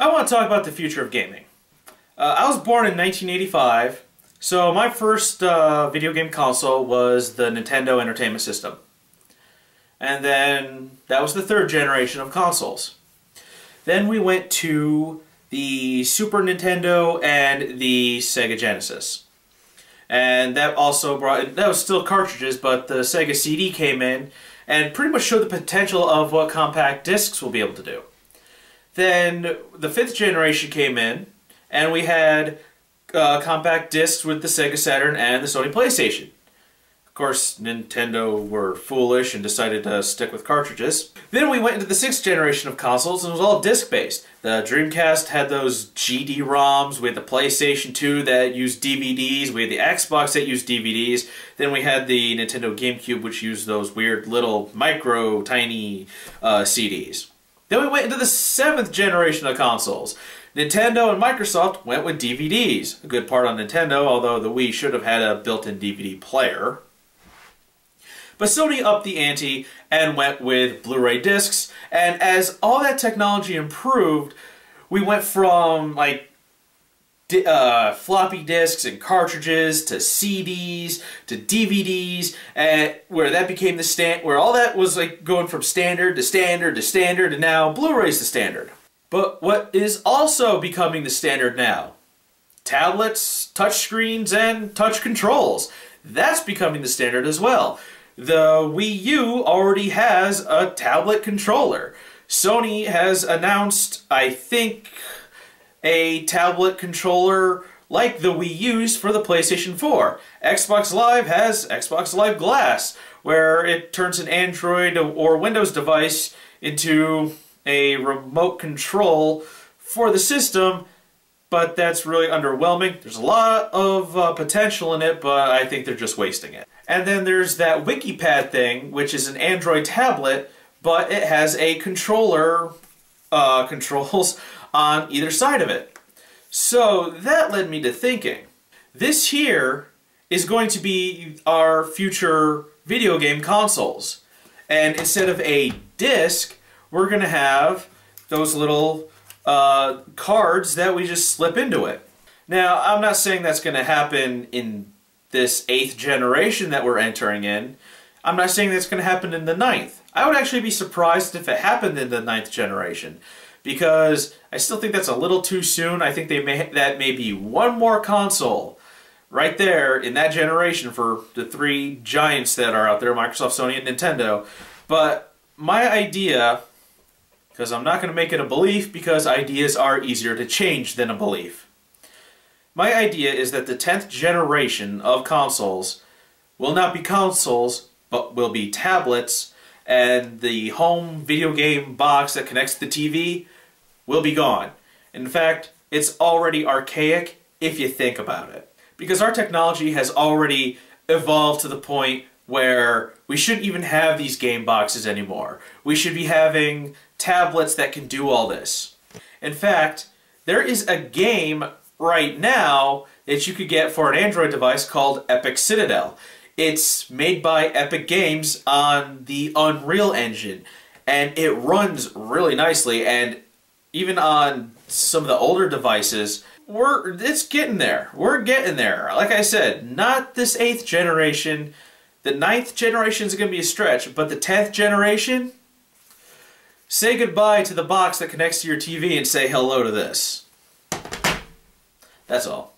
I want to talk about the future of gaming. I was born in 1985, so my first video game console was the Nintendo Entertainment System. And then that was the third generation of consoles. Then we went to the Super Nintendo and the Sega Genesis. And that also brought, that was still cartridges, but the Sega CD came in and pretty much showed the potential of what compact discs will be able to do. Then the fifth generation came in, and we had compact discs with the Sega Saturn and the Sony PlayStation. Of course, Nintendo were foolish and decided to stick with cartridges. Then we went into the sixth generation of consoles, and it was all disc-based. The Dreamcast had those GD-ROMs, we had the PlayStation 2 that used DVDs, we had the Xbox that used DVDs, then we had the Nintendo GameCube, which used those weird little micro tiny CDs. Then we went into the seventh generation of consoles. Nintendo and Microsoft went with DVDs. A good part on Nintendo, although the Wii should have had a built-in DVD player. But Sony upped the ante and went with Blu-ray discs, and as all that technology improved, we went from like floppy disks and cartridges to CDs to DVDs, and where that became the where all that was like going from standard to standard to standard, and now Blu-ray's the standard. But what is also becoming the standard now? Tablets, touchscreens, and touch controls. That's becoming the standard as well. The Wii U already has a tablet controller. Sony has announced, I think, a tablet controller like the Wii U's for the PlayStation 4. Xbox Live has Xbox Live Glass, where it turns an Android or Windows device into a remote control for the system, but that's really underwhelming. There's a lot of potential in it, but I think they're just wasting it. And then there's that WikiPad thing, which is an Android tablet, but it has a controller controls on either side of it. So that led me to thinking, this here is going to be our future video game consoles. And instead of a disc, we're going to have those little cards that we just slip into it. Now, I'm not saying that's going to happen in this 8th generation that we're entering in. I'm not saying that's going to happen in the 9th. I would actually be surprised if it happened in the 9th generation, because I still think that's a little too soon. I think that may be one more console right there in that generation for the three giants that are out there, Microsoft, Sony, and Nintendo. But my idea, because I'm not going to make it a belief, because ideas are easier to change than a belief. My idea is that the 10th generation of consoles will not be consoles, but will be tablets, and the home video game box that connects to the TV will be gone. In fact, it's already archaic if you think about it. Because our technology has already evolved to the point where we shouldn't even have these game boxes anymore. We should be having tablets that can do all this. In fact, there is a game right now that you could get for an Android device called Epic Citadel. It's made by Epic Games on the Unreal Engine, and it runs really nicely, and even on some of the older devices, it's getting there. We're getting there. Like I said, not this 8th generation. The 9th generation is going to be a stretch, but the 10th generation, say goodbye to the box that connects to your TV and say hello to this. That's all.